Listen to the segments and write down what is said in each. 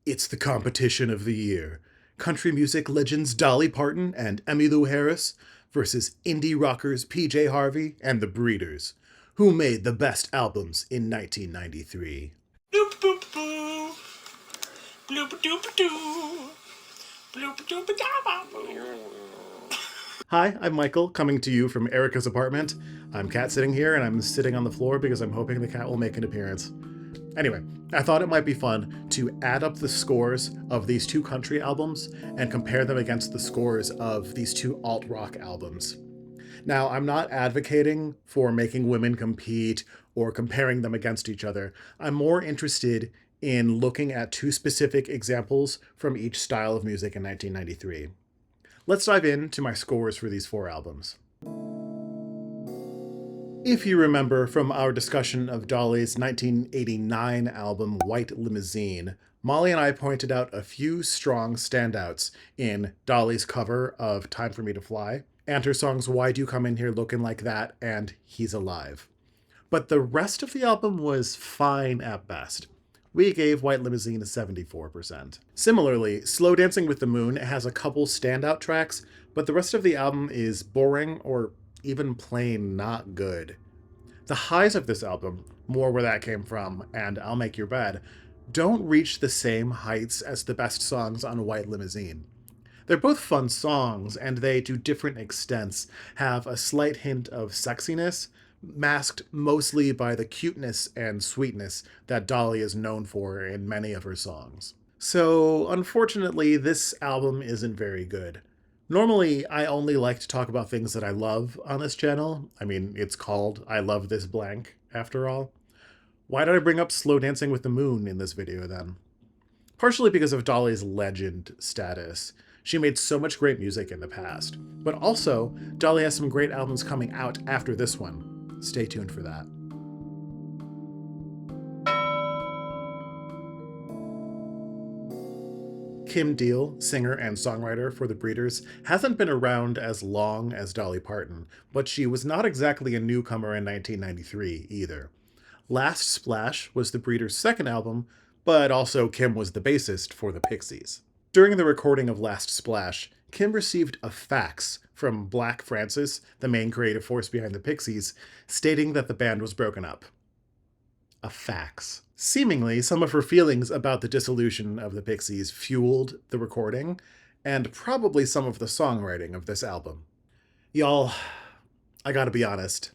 It's the competition of the year. Country music legends Dolly Parton and Emmylou Harris versus indie rockers PJ Harvey and the Breeders, who made the best albums in 1993. Bloop boop boo. Bloop doop doo. Bloop doop da boo. Hi, I'm Michael, coming to you from Erica's apartment. I'm cat sitting here and I'm sitting on the floor because I'm hoping the cat will make an appearance. Anyway, I thought it might be fun to add up the scores of these two country albums and compare them against the scores of these two alt-rock albums. Now, I'm not advocating for making women compete or comparing them against each other. I'm more interested in looking at two specific examples from each style of music in 1993. Let's dive into my scores for these four albums. If you remember from our discussion of Dolly's 1989 album White Limousine, Molly and I pointed out a few strong standouts in Dolly's cover of Time for Me to Fly, and her songs Why Do You Come In Here Looking Like That and He's Alive. But the rest of the album was fine at best. We gave White Limousine a 74%. Similarly, Slow Dancing with the Moon has a couple standout tracks, but the rest of the album is boring or even plain not good. The highs of this album, More Where That Came From and I'll Make Your Bed, don't reach the same heights as the best songs on White Limousine. They're both fun songs, and they, to different extents, have a slight hint of sexiness, masked mostly by the cuteness and sweetness that Dolly is known for in many of her songs. So, unfortunately, this album isn't very good. Normally, I only like to talk about things that I love on this channel. I mean, it's called I Love This Blank, after all. Why did I bring up Slow Dancing with the Moon in this video, then? Partially because of Dolly's legend status. She made so much great music in the past. But also, Dolly has some great albums coming out after this one. Stay tuned for that. Kim Deal, singer and songwriter for the Breeders, hasn't been around as long as Dolly Parton, but she was not exactly a newcomer in 1993 either. Last Splash was the Breeders' second album, but also Kim was the bassist for the Pixies. During the recording of Last Splash, Kim received a fax from Black Francis, the main creative force behind the Pixies, stating that the band was broken up. A fax. Seemingly, some of her feelings about the dissolution of the Pixies fueled the recording, and probably some of the songwriting of this album. Y'all, I gotta be honest.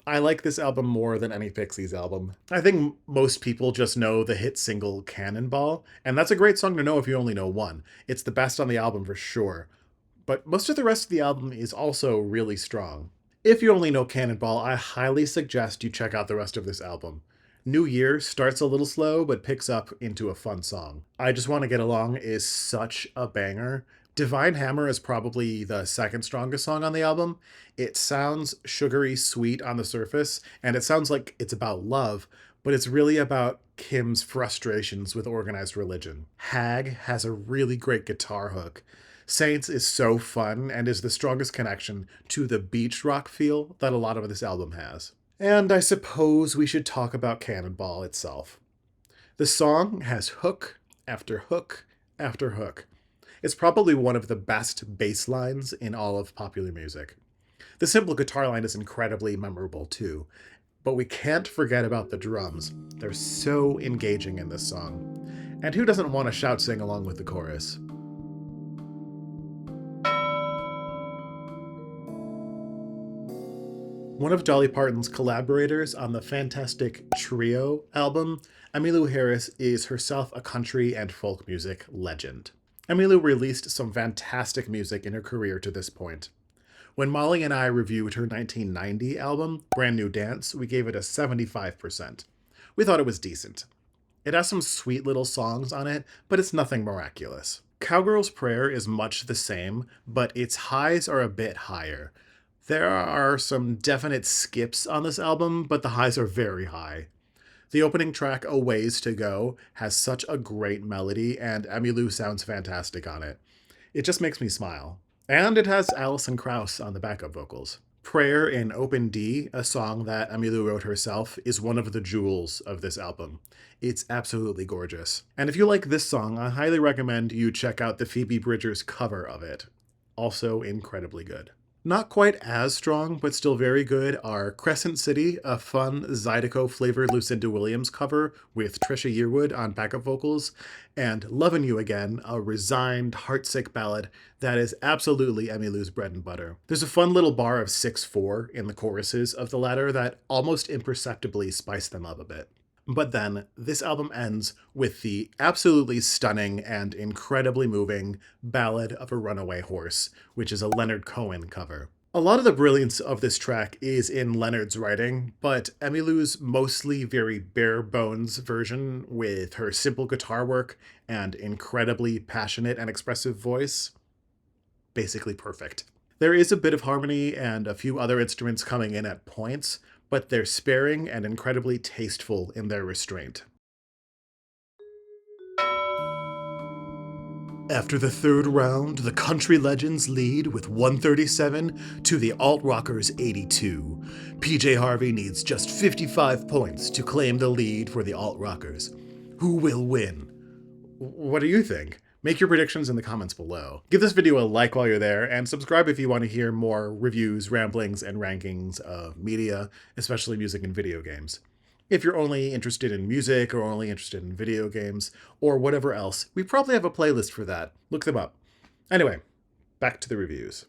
I like this album more than any Pixies album. I think most people just know the hit single Cannonball, and that's a great song to know if you only know one. It's the best on the album for sure. But most of the rest of the album is also really strong. If you only know Cannonball, I highly suggest you check out the rest of this album. New Year starts a little slow, but picks up into a fun song. I Just Want to Get Along is such a banger. Divine Hammer is probably the second strongest song on the album. It sounds sugary sweet on the surface, and it sounds like it's about love, but it's really about Kim's frustrations with organized religion. Hag has a really great guitar hook. Saints is so fun and is the strongest connection to the beach rock feel that a lot of this album has. And I suppose we should talk about Cannonball itself. The song has hook after hook after hook. It's probably one of the best bass lines in all of popular music. The simple guitar line is incredibly memorable too, but we can't forget about the drums. They're so engaging in this song. And who doesn't want to shout sing along with the chorus? One of Dolly Parton's collaborators on the Fantastic Trio album, Emmylou Harris, is herself a country and folk music legend. Emmylou released some fantastic music in her career to this point. When Molly and I reviewed her 1990 album, Brand New Dance, we gave it a 75%. We thought it was decent. It has some sweet little songs on it, but it's nothing miraculous. Cowgirl's Prayer is much the same, but its highs are a bit higher. There are some definite skips on this album, but the highs are very high. The opening track, A Ways to Go, has such a great melody, and Emmylou sounds fantastic on it. It just makes me smile. And it has Alison Krauss on the backup vocals. Prayer in Open D, a song that Emmylou wrote herself, is one of the jewels of this album. It's absolutely gorgeous. And if you like this song, I highly recommend you check out the Phoebe Bridgers cover of it. Also incredibly good. Not quite as strong, but still very good, are Crescent City, a fun Zydeco-flavored Lucinda Williams cover with Trisha Yearwood on backup vocals, and Lovin' You Again, a resigned, heartsick ballad that is absolutely Emmylou's bread and butter. There's a fun little bar of 6/4 in the choruses of the latter that almost imperceptibly spice them up a bit. But then, this album ends with the absolutely stunning and incredibly moving Ballad of a Runaway Horse, which is a Leonard Cohen cover. A lot of the brilliance of this track is in Leonard's writing, but Emmylou's mostly very bare bones version, with her simple guitar work and incredibly passionate and expressive voice, basically perfect. There is a bit of harmony and a few other instruments coming in at points, but they're sparing and incredibly tasteful in their restraint. After the third round, the country legends lead with 137 to the alt-rockers 82. PJ Harvey needs just 55 points to claim the lead for the alt-rockers. Who will win? What do you think? Make your predictions in the comments below. Give this video a like while you're there, and subscribe if you want to hear more reviews, ramblings, and rankings of media, especially music and video games. If you're only interested in music or only interested in video games or whatever else, we probably have a playlist for that. Look them up. Anyway, back to the reviews.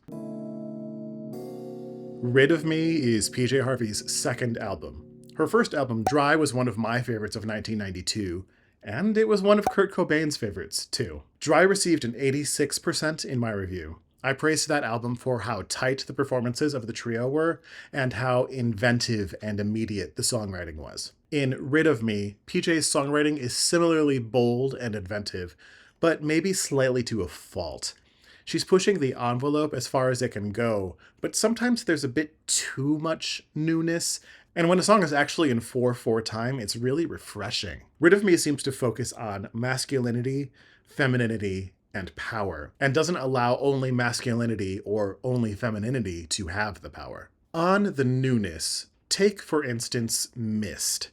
Rid of Me is PJ Harvey's second album. Her first album, Dry, was one of my favorites of 1992, and it was one of Kurt Cobain's favorites, too. Dry received an 86% in my review. I praised that album for how tight the performances of the trio were, and how inventive and immediate the songwriting was. In Rid of Me, PJ's songwriting is similarly bold and inventive, but maybe slightly to a fault. She's pushing the envelope as far as it can go, but sometimes there's a bit too much newness, and when a song is actually in 4/4 time, it's really refreshing. Rid of Me seems to focus on masculinity, femininity, and power, and doesn't allow only masculinity or only femininity to have the power. On the newness, take for instance Mist.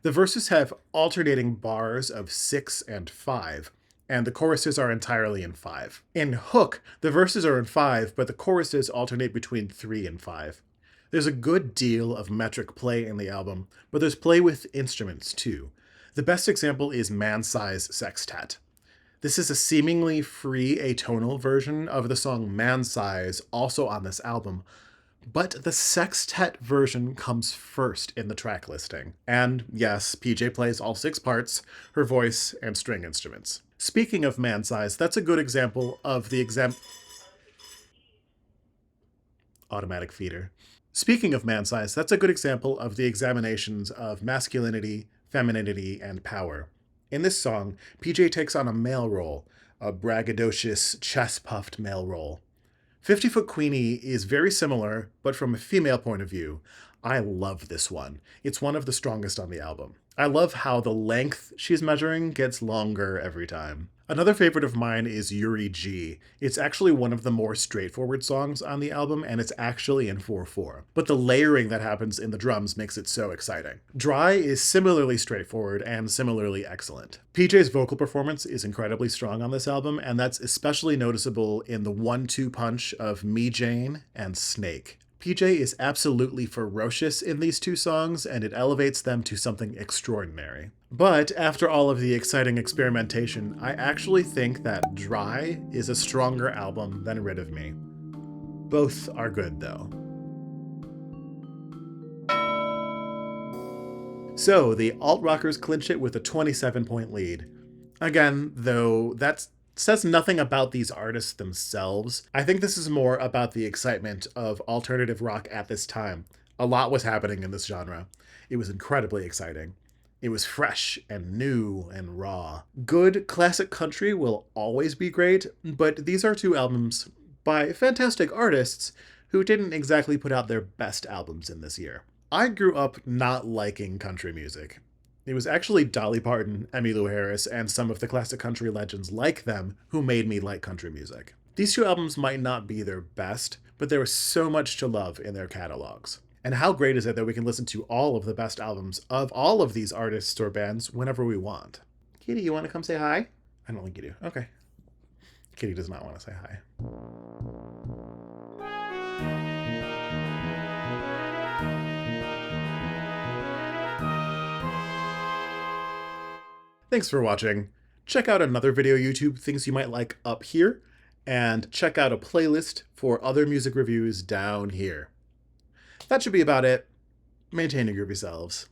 The verses have alternating bars of 6 and 5, and the choruses are entirely in 5. In Hook, the verses are in 5, but the choruses alternate between 3 and 5. There's a good deal of metric play in the album, but there's play with instruments too. The best example is Man Size Sextet. This is a seemingly free atonal version of the song Man Size, also on this album, but the sextet version comes first in the track listing. And yes, PJ plays all 6 parts, her voice and string instruments. Speaking of Man Size, that's a good example of the automatic feeder. Speaking of Man Size, that's a good example of the examinations of masculinity, femininity, and power. In this song, PJ takes on a male role, a braggadocious, chest-puffed male role. 50 Foot Queenie is very similar, but from a female point of view. I love this one. It's one of the strongest on the album. I love how the length she's measuring gets longer every time. Another favorite of mine is Yuri G. It's actually one of the more straightforward songs on the album, and it's actually in 4/4. But the layering that happens in the drums makes it so exciting. Dry is similarly straightforward and similarly excellent. PJ's vocal performance is incredibly strong on this album, and that's especially noticeable in the 1-2 punch of Me Jane and Snake. PJ is absolutely ferocious in these 2 songs, and it elevates them to something extraordinary. But after all of the exciting experimentation, I actually think that Dry is a stronger album than Rid of Me. Both are good, though. So, the alt-rockers clinch it with a 27-point lead. Again, though, that says nothing about these artists themselves. I think this is more about the excitement of alternative rock at this time. A lot was happening in this genre. It was incredibly exciting. It was fresh and new and raw. Good classic country will always be great, but these are 2 albums by fantastic artists who didn't exactly put out their best albums in this year. I grew up not liking country music. It was actually Dolly Parton, Emmylou Harris, and some of the classic country legends like them who made me like country music. These 2 albums might not be their best, but there was so much to love in their catalogs. And how great is it that we can listen to all of the best albums of all of these artists or bands whenever we want? Kitty, you want to come say hi? I don't think you do. Okay. Kitty does not want to say hi. Thanks for watching. Check out another video YouTube things you might like up here, and check out a playlist for other music reviews down here. That should be about it. Maintain your groovy selves.